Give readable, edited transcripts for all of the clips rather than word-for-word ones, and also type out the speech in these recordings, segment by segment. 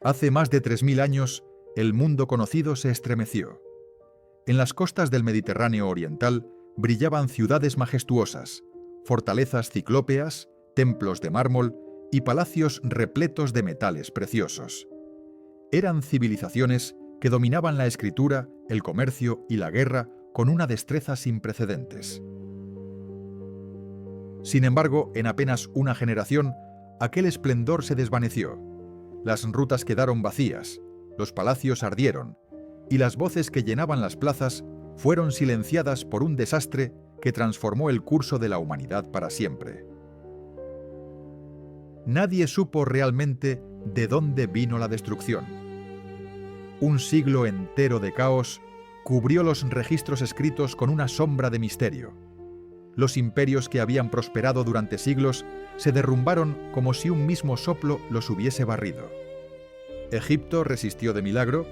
Hace más de 3000 años, el mundo conocido se estremeció. En las costas del Mediterráneo oriental brillaban ciudades majestuosas, fortalezas ciclópeas, templos de mármol y palacios repletos de metales preciosos. Eran civilizaciones que dominaban la escritura, el comercio y la guerra con una destreza sin precedentes. Sin embargo, en apenas una generación, aquel esplendor se desvaneció. Las rutas quedaron vacías, los palacios ardieron, y las voces que llenaban las plazas fueron silenciadas por un desastre que transformó el curso de la humanidad para siempre. Nadie supo realmente de dónde vino la destrucción. Un siglo entero de caos cubrió los registros escritos con una sombra de misterio. Los imperios que habían prosperado durante siglos se derrumbaron como si un mismo soplo los hubiese barrido. Egipto resistió de milagro,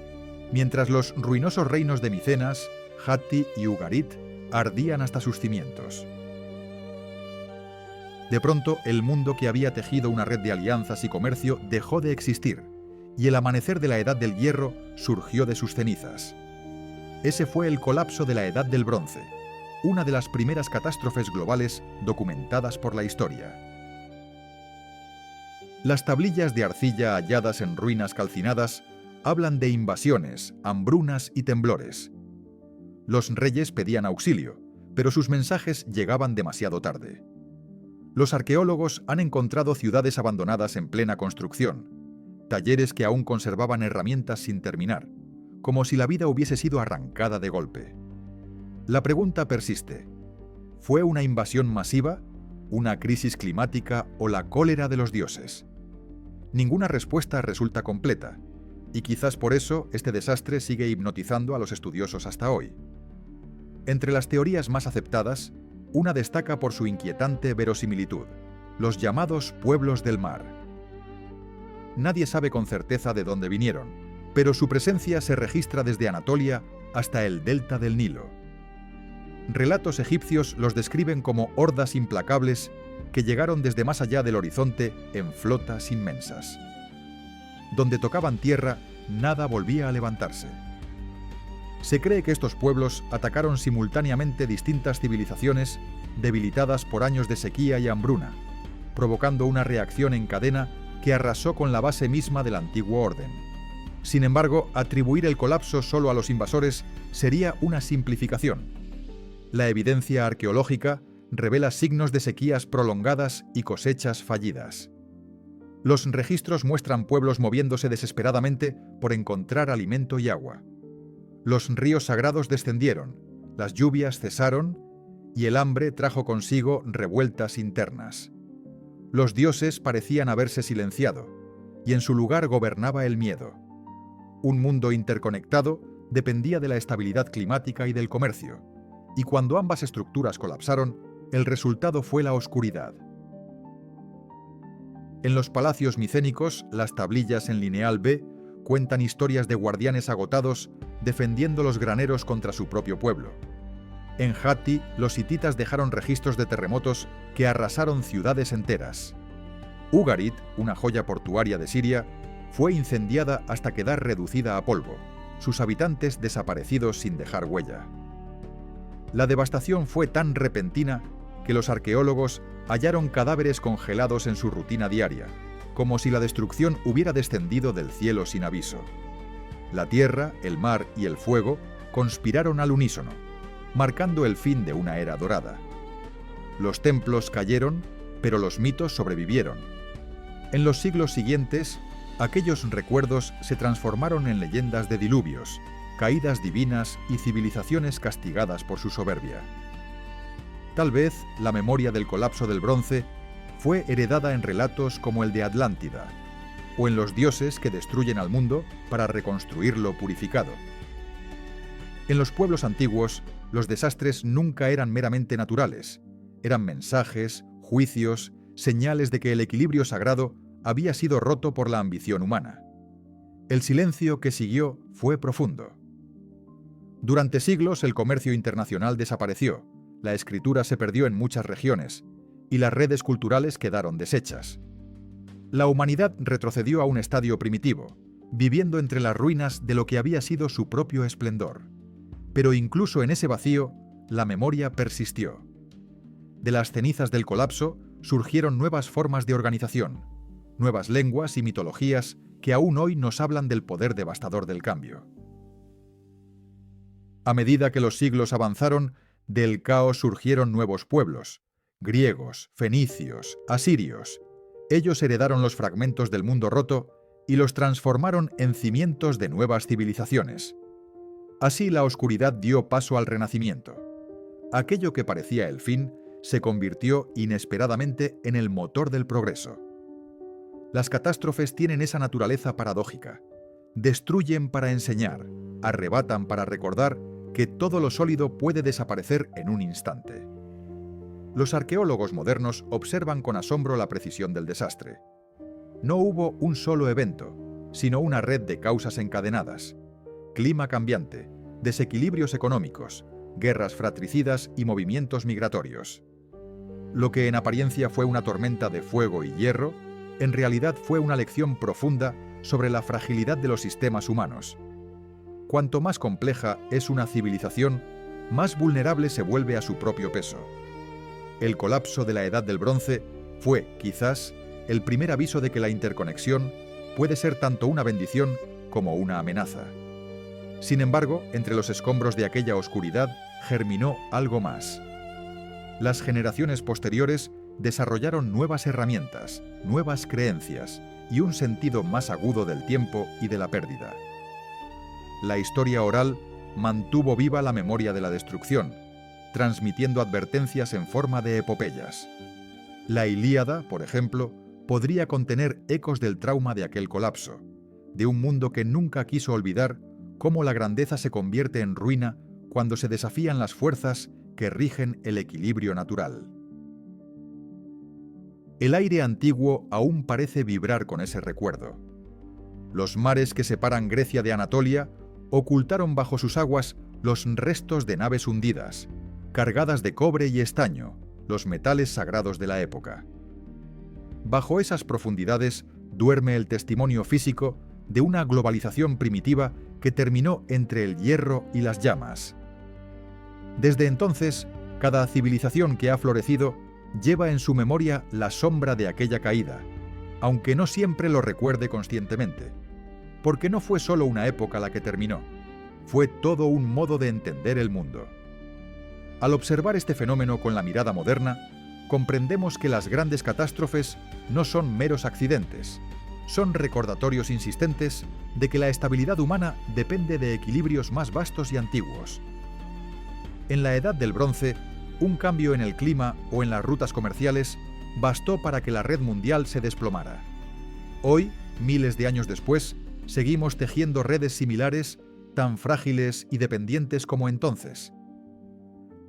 mientras los ruinosos reinos de Micenas, Hatti y Ugarit ardían hasta sus cimientos. De pronto, el mundo que había tejido una red de alianzas y comercio dejó de existir, y el amanecer de la Edad del Hierro surgió de sus cenizas. Ese fue el colapso de la Edad del Bronce, una de las primeras catástrofes globales documentadas por la historia. Las tablillas de arcilla halladas en ruinas calcinadas hablan de invasiones, hambrunas y temblores. Los reyes pedían auxilio, pero sus mensajes llegaban demasiado tarde. Los arqueólogos han encontrado ciudades abandonadas en plena construcción, talleres que aún conservaban herramientas sin terminar, como si la vida hubiese sido arrancada de golpe. La pregunta persiste: ¿fue una invasión masiva, una crisis climática o la cólera de los dioses? Ninguna respuesta resulta completa, y quizás por eso este desastre sigue hipnotizando a los estudiosos hasta hoy. Entre las teorías más aceptadas, una destaca por su inquietante verosimilitud: los llamados pueblos del mar. Nadie sabe con certeza de dónde vinieron, pero su presencia se registra desde Anatolia hasta el delta del Nilo. Relatos egipcios los describen como hordas implacables que llegaron desde más allá del horizonte en flotas inmensas. Donde tocaban tierra, nada volvía a levantarse. Se cree que estos pueblos atacaron simultáneamente distintas civilizaciones debilitadas por años de sequía y hambruna, provocando una reacción en cadena que arrasó con la base misma del antiguo orden. Sin embargo, atribuir el colapso solo a los invasores sería una simplificación. La evidencia arqueológica revela signos de sequías prolongadas y cosechas fallidas. Los registros muestran pueblos moviéndose desesperadamente por encontrar alimento y agua. Los ríos sagrados descendieron, las lluvias cesaron y el hambre trajo consigo revueltas internas. Los dioses parecían haberse silenciado, y en su lugar gobernaba el miedo. Un mundo interconectado dependía de la estabilidad climática y del comercio, y cuando ambas estructuras colapsaron, el resultado fue la oscuridad. En los palacios micénicos, las tablillas en lineal B cuentan historias de guardianes agotados defendiendo los graneros contra su propio pueblo. En Hatti, los hititas dejaron registros de terremotos que arrasaron ciudades enteras. Ugarit, una joya portuaria de Siria, fue incendiada hasta quedar reducida a polvo, sus habitantes desaparecidos sin dejar huella. La devastación fue tan repentina que los arqueólogos hallaron cadáveres congelados en su rutina diaria, como si la destrucción hubiera descendido del cielo sin aviso. La tierra, el mar y el fuego conspiraron al unísono, marcando el fin de una era dorada. Los templos cayeron, pero los mitos sobrevivieron. En los siglos siguientes, aquellos recuerdos se transformaron en leyendas de diluvios, caídas divinas y civilizaciones castigadas por su soberbia. Tal vez la memoria del colapso del bronce fue heredada en relatos como el de Atlántida, o en los dioses que destruyen al mundo para reconstruirlo purificado. En los pueblos antiguos, los desastres nunca eran meramente naturales, eran mensajes, juicios, señales de que el equilibrio sagrado había sido roto por la ambición humana. El silencio que siguió fue profundo. Durante siglos el comercio internacional desapareció, la escritura se perdió en muchas regiones, y las redes culturales quedaron deshechas. La humanidad retrocedió a un estadio primitivo, viviendo entre las ruinas de lo que había sido su propio esplendor. Pero incluso en ese vacío, la memoria persistió. De las cenizas del colapso surgieron nuevas formas de organización, nuevas lenguas y mitologías que aún hoy nos hablan del poder devastador del cambio. A medida que los siglos avanzaron, del caos surgieron nuevos pueblos: griegos, fenicios, asirios. Ellos heredaron los fragmentos del mundo roto y los transformaron en cimientos de nuevas civilizaciones. Así la oscuridad dio paso al Renacimiento. Aquello que parecía el fin se convirtió inesperadamente en el motor del progreso. Las catástrofes tienen esa naturaleza paradójica. Destruyen para enseñar, arrebatan para recordar que todo lo sólido puede desaparecer en un instante. Los arqueólogos modernos observan con asombro la precisión del desastre. No hubo un solo evento, sino una red de causas encadenadas: clima cambiante, desequilibrios económicos, guerras fratricidas y movimientos migratorios. Lo que en apariencia fue una tormenta de fuego y hierro, en realidad fue una lección profunda sobre la fragilidad de los sistemas humanos. Cuanto más compleja es una civilización, más vulnerable se vuelve a su propio peso. El colapso de la Edad del Bronce fue, quizás, el primer aviso de que la interconexión puede ser tanto una bendición como una amenaza. Sin embargo, entre los escombros de aquella oscuridad germinó algo más. Las generaciones posteriores desarrollaron nuevas herramientas, nuevas creencias y un sentido más agudo del tiempo y de la pérdida. La historia oral mantuvo viva la memoria de la destrucción, transmitiendo advertencias en forma de epopeyas. La Ilíada, por ejemplo, podría contener ecos del trauma de aquel colapso, de un mundo que nunca quiso olvidar cómo la grandeza se convierte en ruina cuando se desafían las fuerzas que rigen el equilibrio natural. El aire antiguo aún parece vibrar con ese recuerdo. Los mares que separan Grecia de Anatolia ocultaron bajo sus aguas los restos de naves hundidas, cargadas de cobre y estaño, los metales sagrados de la época. Bajo esas profundidades duerme el testimonio físico de una globalización primitiva que terminó entre el hierro y las llamas. Desde entonces, cada civilización que ha florecido lleva en su memoria la sombra de aquella caída, aunque no siempre lo recuerde conscientemente, porque no fue solo una época la que terminó, fue todo un modo de entender el mundo. Al observar este fenómeno con la mirada moderna, comprendemos que las grandes catástrofes no son meros accidentes, son recordatorios insistentes de que la estabilidad humana depende de equilibrios más vastos y antiguos. En la Edad del Bronce, un cambio en el clima o en las rutas comerciales bastó para que la red mundial se desplomara. Hoy, miles de años después, seguimos tejiendo redes similares, tan frágiles y dependientes como entonces.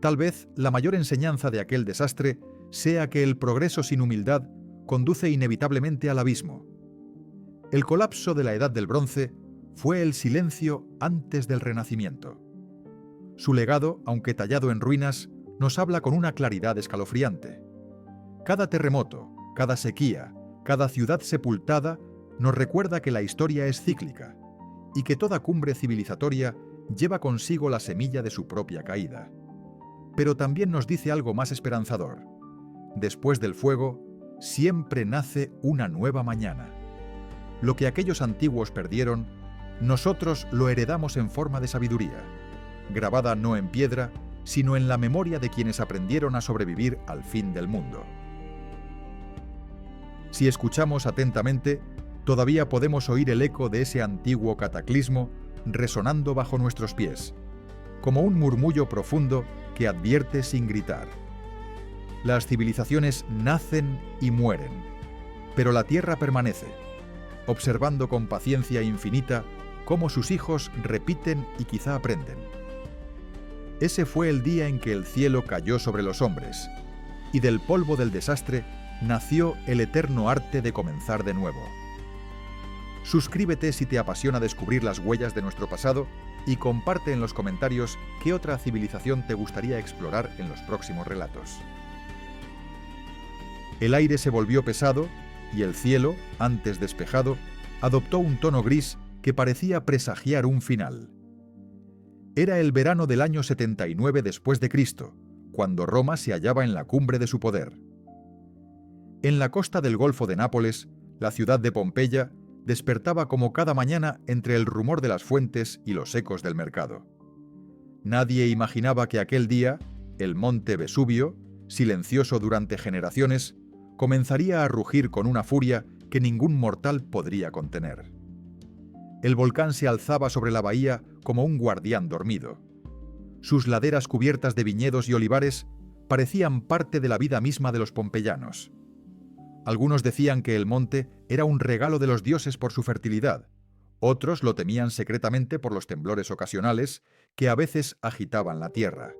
Tal vez la mayor enseñanza de aquel desastre sea que el progreso sin humildad conduce inevitablemente al abismo. El colapso de la Edad del Bronce fue el silencio antes del Renacimiento. Su legado, aunque tallado en ruinas, nos habla con una claridad escalofriante. Cada terremoto, cada sequía, cada ciudad sepultada nos recuerda que la historia es cíclica y que toda cumbre civilizatoria lleva consigo la semilla de su propia caída. Pero también nos dice algo más esperanzador. Después del fuego, siempre nace una nueva mañana. Lo que aquellos antiguos perdieron, nosotros lo heredamos en forma de sabiduría, grabada no en piedra, sino en la memoria de quienes aprendieron a sobrevivir al fin del mundo. Si escuchamos atentamente, todavía podemos oír el eco de ese antiguo cataclismo resonando bajo nuestros pies, como un murmullo profundo que advierte sin gritar. Las civilizaciones nacen y mueren, pero la Tierra permanece, observando con paciencia infinita cómo sus hijos repiten y quizá aprenden. Ese fue el día en que el cielo cayó sobre los hombres, y del polvo del desastre nació el eterno arte de comenzar de nuevo. Suscríbete si te apasiona descubrir las huellas de nuestro pasado y comparte en los comentarios qué otra civilización te gustaría explorar en los próximos relatos. El aire se volvió pesado y el cielo, antes despejado, adoptó un tono gris que parecía presagiar un final. Era el verano del año 79 después de Cristo, cuando Roma se hallaba en la cumbre de su poder. En la costa del Golfo de Nápoles, la ciudad de Pompeya despertaba como cada mañana entre el rumor de las fuentes y los ecos del mercado. Nadie imaginaba que aquel día, el monte Vesubio, silencioso durante generaciones, comenzaría a rugir con una furia que ningún mortal podría contener. El volcán se alzaba sobre la bahía como un guardián dormido. Sus laderas cubiertas de viñedos y olivares parecían parte de la vida misma de los pompeyanos. Algunos decían que el monte era un regalo de los dioses por su fertilidad, otros lo temían secretamente por los temblores ocasionales que a veces agitaban la tierra.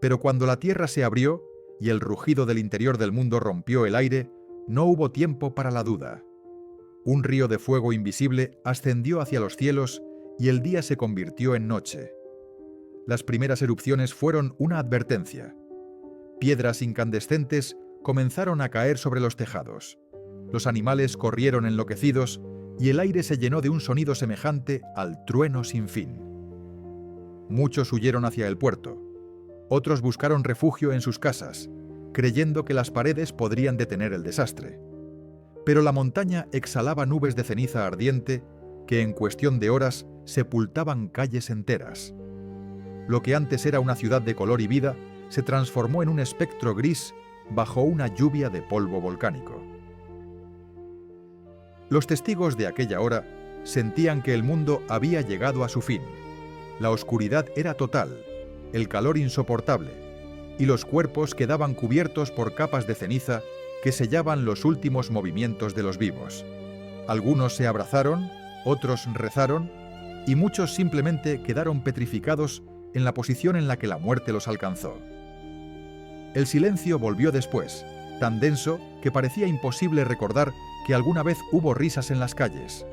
Pero cuando la tierra se abrió y el rugido del interior del mundo rompió el aire, no hubo tiempo para la duda. Un río de fuego invisible ascendió hacia los cielos y el día se convirtió en noche. Las primeras erupciones fueron una advertencia. Piedras incandescentes comenzaron a caer sobre los tejados. Los animales corrieron enloquecidos y el aire se llenó de un sonido semejante al trueno sin fin. Muchos huyeron hacia el puerto. Otros buscaron refugio en sus casas, creyendo que las paredes podrían detener el desastre. Pero la montaña exhalaba nubes de ceniza ardiente que en cuestión de horas sepultaban calles enteras. Lo que antes era una ciudad de color y vida se transformó en un espectro gris bajo una lluvia de polvo volcánico. Los testigos de aquella hora sentían que el mundo había llegado a su fin. La oscuridad era total, el calor insoportable, y los cuerpos quedaban cubiertos por capas de ceniza que sellaban los últimos movimientos de los vivos. Algunos se abrazaron, otros rezaron, y muchos simplemente quedaron petrificados en la posición en la que la muerte los alcanzó. El silencio volvió después, tan denso que parecía imposible recordar que alguna vez hubo risas en las calles.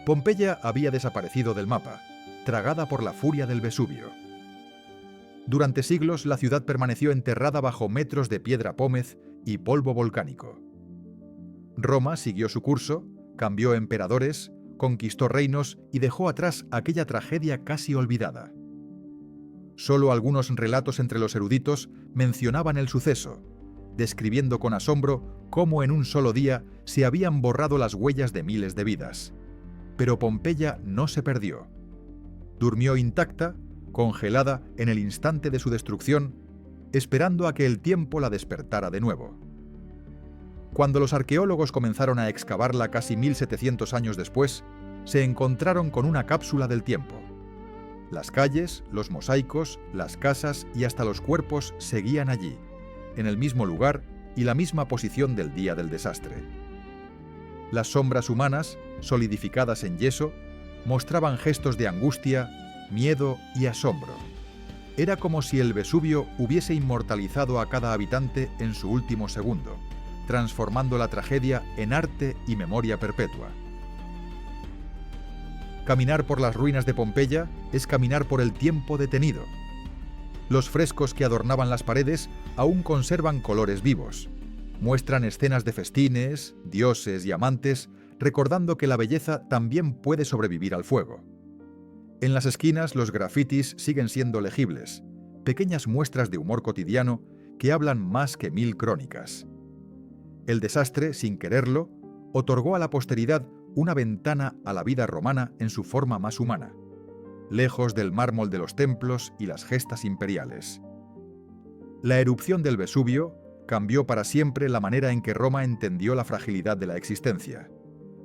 Pompeya había desaparecido del mapa, tragada por la furia del Vesubio. Durante siglos la ciudad permaneció enterrada bajo metros de piedra pómez y polvo volcánico. Roma siguió su curso, cambió emperadores, conquistó reinos y dejó atrás aquella tragedia casi olvidada. Solo algunos relatos entre los eruditos mencionaban el suceso, describiendo con asombro cómo en un solo día se habían borrado las huellas de miles de vidas. Pero Pompeya no se perdió. Durmió intacta, congelada en el instante de su destrucción, esperando a que el tiempo la despertara de nuevo. Cuando los arqueólogos comenzaron a excavarla casi 1700 años después, se encontraron con una cápsula del tiempo. Las calles, los mosaicos, las casas y hasta los cuerpos seguían allí, en el mismo lugar y la misma posición del día del desastre. Las sombras humanas, solidificadas en yeso, mostraban gestos de angustia, miedo y asombro. Era como si el Vesubio hubiese inmortalizado a cada habitante en su último segundo, transformando la tragedia en arte y memoria perpetua. Caminar por las ruinas de Pompeya es caminar por el tiempo detenido. Los frescos que adornaban las paredes aún conservan colores vivos. Muestran escenas de festines, dioses y amantes, recordando que la belleza también puede sobrevivir al fuego. En las esquinas los grafitis siguen siendo legibles, pequeñas muestras de humor cotidiano que hablan más que 1000 crónicas. El desastre, sin quererlo, otorgó a la posteridad una ventana a la vida romana en su forma más humana, lejos del mármol de los templos y las gestas imperiales. La erupción del Vesubio cambió para siempre la manera en que Roma entendió la fragilidad de la existencia.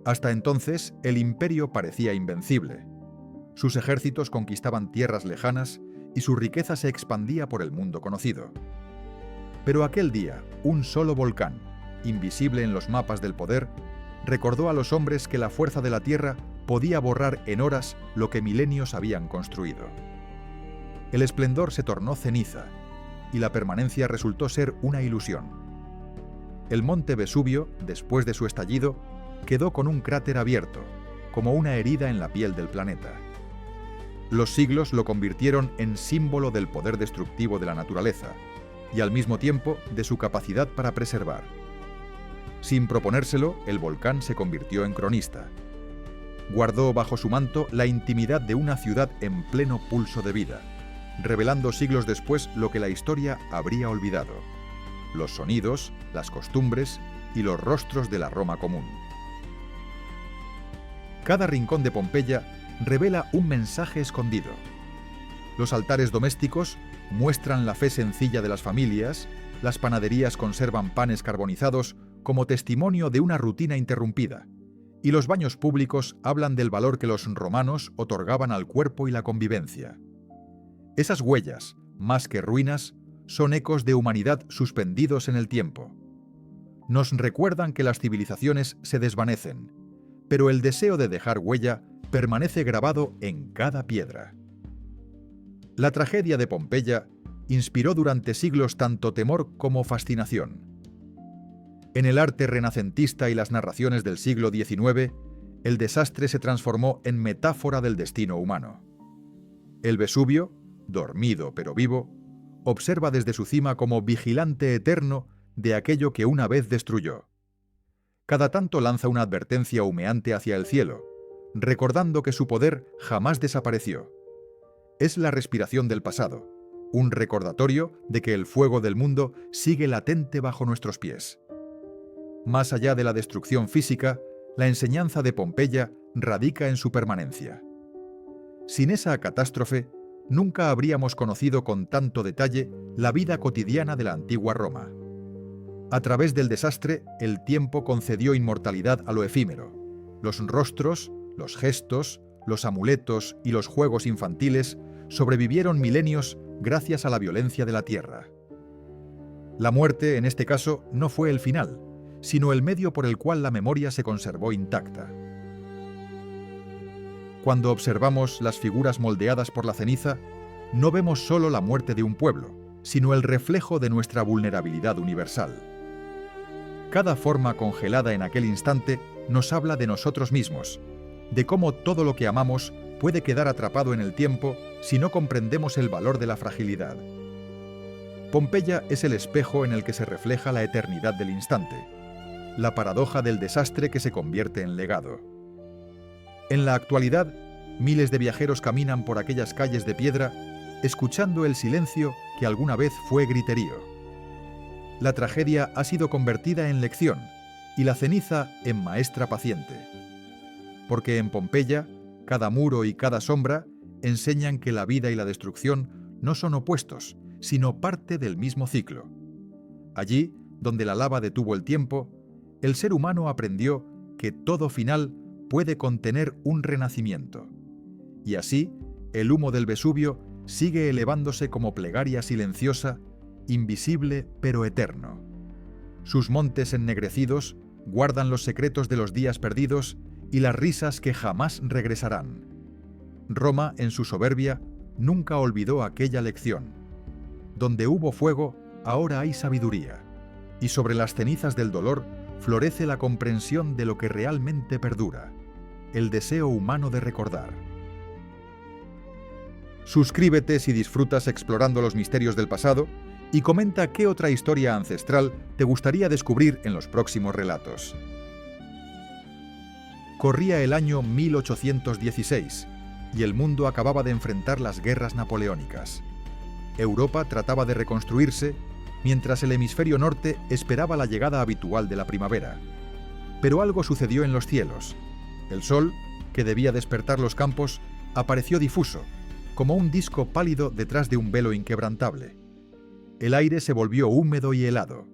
Hasta entonces, el imperio parecía invencible. Sus ejércitos conquistaban tierras lejanas y su riqueza se expandía por el mundo conocido. Pero aquel día, un solo volcán, invisible en los mapas del poder, recordó a los hombres que la fuerza de la tierra podía borrar en horas lo que milenios habían construido. El esplendor se tornó ceniza, y la permanencia resultó ser una ilusión. El monte Vesubio, después de su estallido, quedó con un cráter abierto, como una herida en la piel del planeta. Los siglos lo convirtieron en símbolo del poder destructivo de la naturaleza, y al mismo tiempo de su capacidad para preservar. Sin proponérselo, el volcán se convirtió en cronista. guardó bajo su manto la intimidad de una ciudad en pleno pulso de vida, revelando siglos después lo que la historia habría olvidado: los sonidos, las costumbres y los rostros de la Roma común. Cada rincón de Pompeya revela un mensaje escondido. Los altares domésticos muestran la fe sencilla de las familias, las panaderías conservan panes carbonizados como testimonio de una rutina interrumpida, y los baños públicos hablan del valor que los romanos otorgaban al cuerpo y la convivencia. Esas huellas, más que ruinas, son ecos de humanidad suspendidos en el tiempo. Nos recuerdan que las civilizaciones se desvanecen, pero el deseo de dejar huella permanece grabado en cada piedra. La tragedia de Pompeya inspiró durante siglos tanto temor como fascinación. En el arte renacentista y las narraciones del siglo XIX, el desastre se transformó en metáfora del destino humano. El Vesubio, dormido pero vivo, observa desde su cima como vigilante eterno de aquello que una vez destruyó. Cada tanto lanza una advertencia humeante hacia el cielo, recordando que su poder jamás desapareció. Es la respiración del pasado, un recordatorio de que el fuego del mundo sigue latente bajo nuestros pies. Más allá de la destrucción física, la enseñanza de Pompeya radica en su permanencia. Sin esa catástrofe, nunca habríamos conocido con tanto detalle la vida cotidiana de la antigua Roma. A través del desastre, el tiempo concedió inmortalidad a lo efímero. Los rostros, los gestos, los amuletos y los juegos infantiles sobrevivieron milenios gracias a la violencia de la tierra. La muerte, en este caso, no fue el final, sino el medio por el cual la memoria se conservó intacta. Cuando observamos las figuras moldeadas por la ceniza, no vemos solo la muerte de un pueblo, sino el reflejo de nuestra vulnerabilidad universal. Cada forma congelada en aquel instante nos habla de nosotros mismos, de cómo todo lo que amamos puede quedar atrapado en el tiempo si no comprendemos el valor de la fragilidad. Pompeya es el espejo en el que se refleja la eternidad del instante, la paradoja del desastre que se convierte en legado. En la actualidad, miles de viajeros caminan por aquellas calles de piedra, escuchando el silencio que alguna vez fue griterío. La tragedia ha sido convertida en lección y la ceniza en maestra paciente. Porque en Pompeya, cada muro y cada sombra enseñan que la vida y la destrucción no son opuestos, sino parte del mismo ciclo. Allí, donde la lava detuvo el tiempo, el ser humano aprendió que todo final puede contener un renacimiento. Y así, el humo del Vesubio sigue elevándose como plegaria silenciosa, invisible pero eterno. Sus montes ennegrecidos guardan los secretos de los días perdidos y las risas que jamás regresarán. Roma, en su soberbia, nunca olvidó aquella lección. Donde hubo fuego, ahora hay sabiduría, y sobre las cenizas del dolor florece la comprensión de lo que realmente perdura, el deseo humano de recordar. Suscríbete si disfrutas explorando los misterios del pasado y comenta qué otra historia ancestral te gustaría descubrir en los próximos relatos. Corría el año 1816 y el mundo acababa de enfrentar las guerras napoleónicas. Europa trataba de reconstruirse, mientras el hemisferio norte esperaba la llegada habitual de la primavera. Pero algo sucedió en los cielos. El sol, que debía despertar los campos, apareció difuso, como un disco pálido detrás de un velo inquebrantable. El aire se volvió húmedo y helado.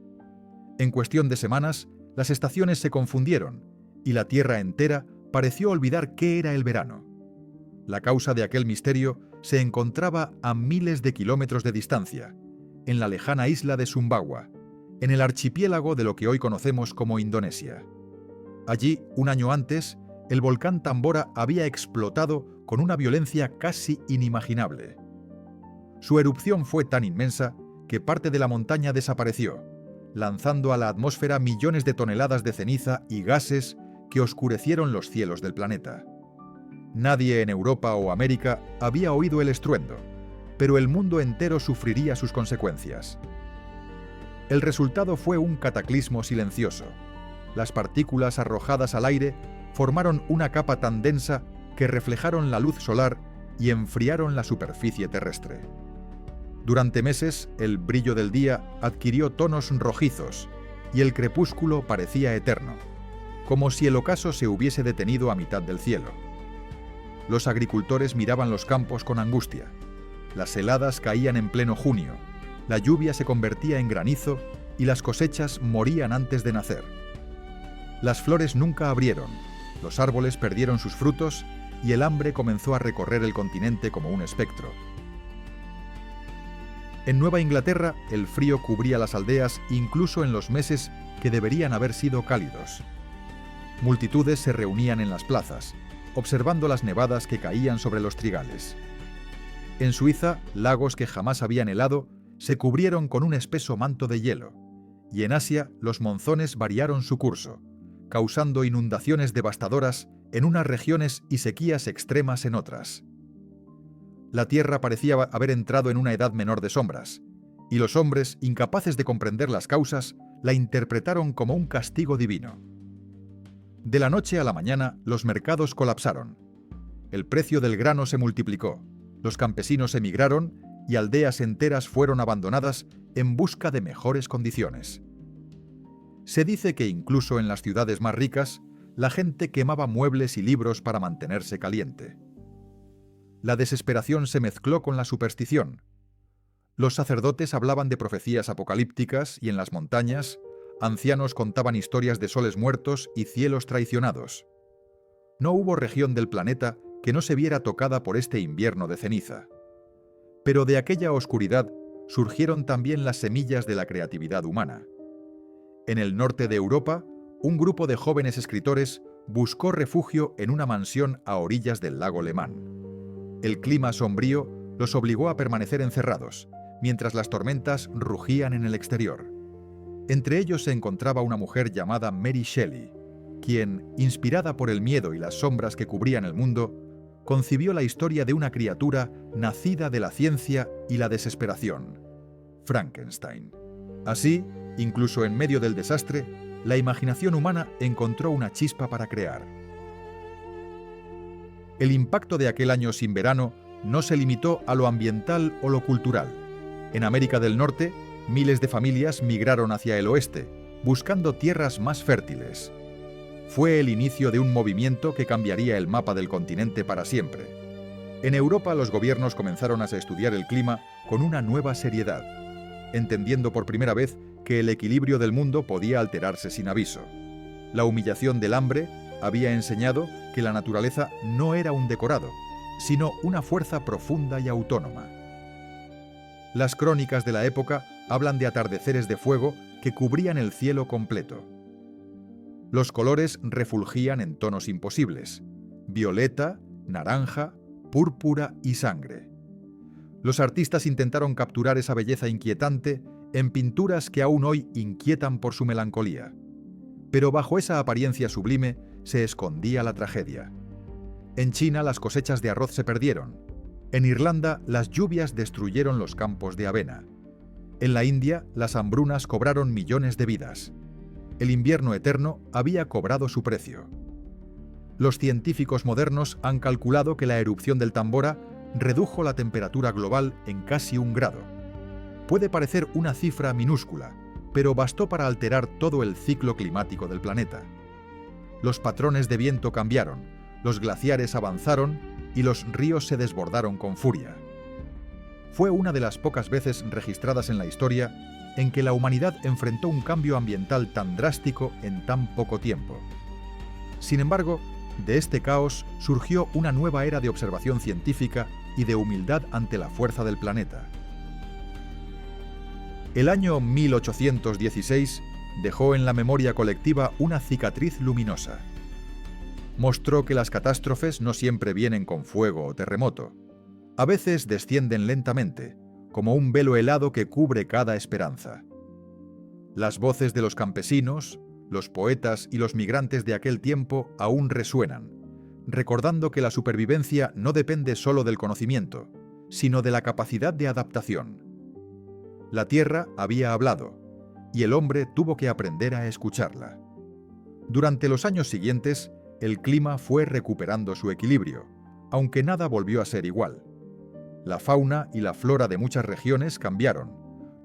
En cuestión de semanas, las estaciones se confundieron y la tierra entera pareció olvidar qué era el verano. La causa de aquel misterio se encontraba a miles de kilómetros de distancia, en la lejana isla de Sumbawa, en el archipiélago de lo que hoy conocemos como Indonesia. Allí, un año antes, el volcán Tambora había explotado con una violencia casi inimaginable. Su erupción fue tan inmensa que parte de la montaña desapareció, lanzando a la atmósfera millones de toneladas de ceniza y gases que oscurecieron los cielos del planeta. Nadie en Europa o América había oído el estruendo, pero el mundo entero sufriría sus consecuencias. El resultado fue un cataclismo silencioso. Las partículas arrojadas al aire formaron una capa tan densa que reflejaron la luz solar y enfriaron la superficie terrestre. Durante meses, el brillo del día adquirió tonos rojizos y el crepúsculo parecía eterno, como si el ocaso se hubiese detenido a mitad del cielo. Los agricultores miraban los campos con angustia. Las heladas caían en pleno junio, la lluvia se convertía en granizo y las cosechas morían antes de nacer. Las flores nunca abrieron, los árboles perdieron sus frutos y el hambre comenzó a recorrer el continente como un espectro. En Nueva Inglaterra, el frío cubría las aldeas incluso en los meses que deberían haber sido cálidos. Multitudes se reunían en las plazas, observando las nevadas que caían sobre los trigales. En Suiza, lagos que jamás habían helado se cubrieron con un espeso manto de hielo, y en Asia los monzones variaron su curso, causando inundaciones devastadoras en unas regiones y sequías extremas en otras. La Tierra parecía haber entrado en una edad menor de sombras, y los hombres, incapaces de comprender las causas, la interpretaron como un castigo divino. De la noche a la mañana, los mercados colapsaron. El precio del grano se multiplicó, los campesinos emigraron y aldeas enteras fueron abandonadas en busca de mejores condiciones. Se dice que incluso en las ciudades más ricas, la gente quemaba muebles y libros para mantenerse caliente. La desesperación se mezcló con la superstición. Los sacerdotes hablaban de profecías apocalípticas y en las montañas, ancianos contaban historias de soles muertos y cielos traicionados. No hubo región del planeta que no se viera tocada por este invierno de ceniza. Pero de aquella oscuridad surgieron también las semillas de la creatividad humana. En el norte de Europa, un grupo de jóvenes escritores buscó refugio en una mansión a orillas del lago Lemán. El clima sombrío los obligó a permanecer encerrados, mientras las tormentas rugían en el exterior. Entre ellos se encontraba una mujer llamada Mary Shelley, quien, inspirada por el miedo y las sombras que cubrían el mundo, concibió la historia de una criatura nacida de la ciencia y la desesperación, Frankenstein. Así, incluso en medio del desastre, la imaginación humana encontró una chispa para crear. El impacto de aquel año sin verano no se limitó a lo ambiental o lo cultural. En América del Norte, miles de familias migraron hacia el oeste, buscando tierras más fértiles. Fue el inicio de un movimiento que cambiaría el mapa del continente para siempre. En Europa, los gobiernos comenzaron a estudiar el clima con una nueva seriedad, entendiendo por primera vez que el equilibrio del mundo podía alterarse sin aviso. La humillación del hambre había enseñado que la naturaleza no era un decorado, sino una fuerza profunda y autónoma. Las crónicas de la época hablan de atardeceres de fuego que cubrían el cielo completo. Los colores refulgían en tonos imposibles: violeta, naranja, púrpura y sangre. Los artistas intentaron capturar esa belleza inquietante en pinturas que aún hoy inquietan por su melancolía. Pero bajo esa apariencia sublime se escondía la tragedia. En China las cosechas de arroz se perdieron. En Irlanda las lluvias destruyeron los campos de avena. En la India las hambrunas cobraron millones de vidas. El invierno eterno había cobrado su precio. Los científicos modernos han calculado que la erupción del Tambora redujo la temperatura global en casi 1 grado. Puede parecer una cifra minúscula, pero bastó para alterar todo el ciclo climático del planeta. Los patrones de viento cambiaron, los glaciares avanzaron y los ríos se desbordaron con furia. Fue una de las pocas veces registradas en la historia en que la humanidad enfrentó un cambio ambiental tan drástico en tan poco tiempo. Sin embargo, de este caos surgió una nueva era de observación científica y de humildad ante la fuerza del planeta. El año 1816 dejó en la memoria colectiva una cicatriz luminosa. Mostró que las catástrofes no siempre vienen con fuego o terremoto. A veces descienden lentamente, como un velo helado que cubre cada esperanza. Las voces de los campesinos, los poetas y los migrantes de aquel tiempo aún resuenan, recordando que la supervivencia no depende solo del conocimiento, sino de la capacidad de adaptación. La tierra había hablado, y el hombre tuvo que aprender a escucharla. Durante los años siguientes, el clima fue recuperando su equilibrio, aunque nada volvió a ser igual. La fauna y la flora de muchas regiones cambiaron.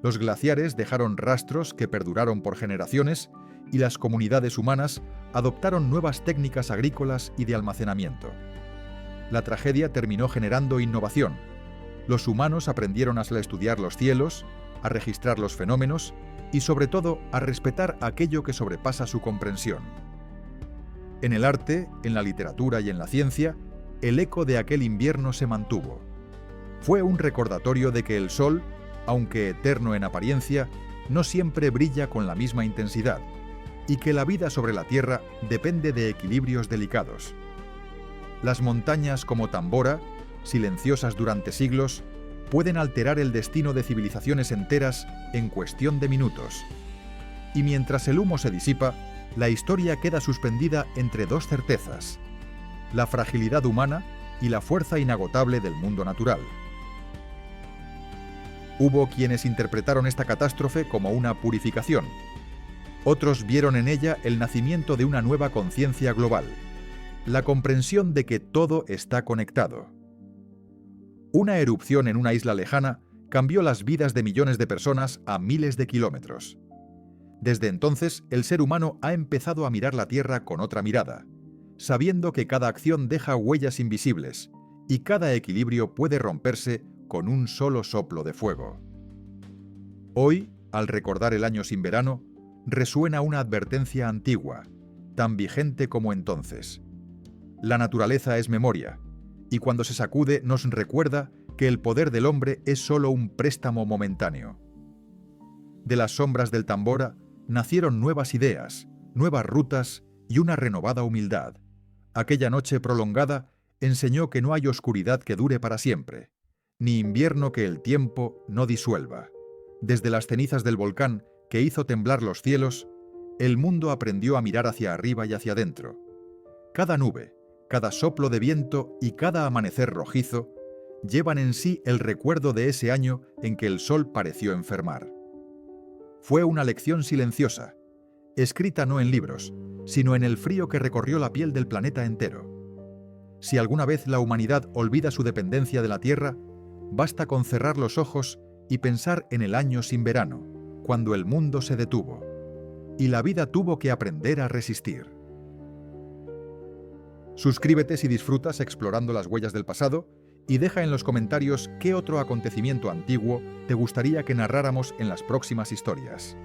Los glaciares dejaron rastros que perduraron por generaciones y las comunidades humanas adoptaron nuevas técnicas agrícolas y de almacenamiento. La tragedia terminó generando innovación. Los humanos aprendieron a estudiar los cielos, a registrar los fenómenos y, sobre todo, a respetar aquello que sobrepasa su comprensión. En el arte, en la literatura y en la ciencia, el eco de aquel invierno se mantuvo. Fue un recordatorio de que el sol, aunque eterno en apariencia, no siempre brilla con la misma intensidad, y que la vida sobre la Tierra depende de equilibrios delicados. Las montañas como Tambora, silenciosas durante siglos, pueden alterar el destino de civilizaciones enteras en cuestión de minutos. Y mientras el humo se disipa, la historia queda suspendida entre dos certezas: la fragilidad humana y la fuerza inagotable del mundo natural. Hubo quienes interpretaron esta catástrofe como una purificación. Otros vieron en ella el nacimiento de una nueva conciencia global, la comprensión de que todo está conectado. Una erupción en una isla lejana cambió las vidas de millones de personas a miles de kilómetros. Desde entonces, el ser humano ha empezado a mirar la Tierra con otra mirada, sabiendo que cada acción deja huellas invisibles y cada equilibrio puede romperse con un solo soplo de fuego. Hoy, al recordar el año sin verano, resuena una advertencia antigua, tan vigente como entonces. La naturaleza es memoria, y cuando se sacude nos recuerda que el poder del hombre es solo un préstamo momentáneo. De las sombras del Tambora nacieron nuevas ideas, nuevas rutas y una renovada humildad. Aquella noche prolongada enseñó que no hay oscuridad que dure para siempre, ni invierno que el tiempo no disuelva. Desde las cenizas del volcán que hizo temblar los cielos, el mundo aprendió a mirar hacia arriba y hacia adentro. Cada nube, cada soplo de viento y cada amanecer rojizo llevan en sí el recuerdo de ese año en que el sol pareció enfermar. Fue una lección silenciosa, escrita no en libros, sino en el frío que recorrió la piel del planeta entero. Si alguna vez la humanidad olvida su dependencia de la Tierra, basta con cerrar los ojos y pensar en el año sin verano, cuando el mundo se detuvo, y la vida tuvo que aprender a resistir. Suscríbete si disfrutas explorando las huellas del pasado y deja en los comentarios qué otro acontecimiento antiguo te gustaría que narráramos en las próximas historias.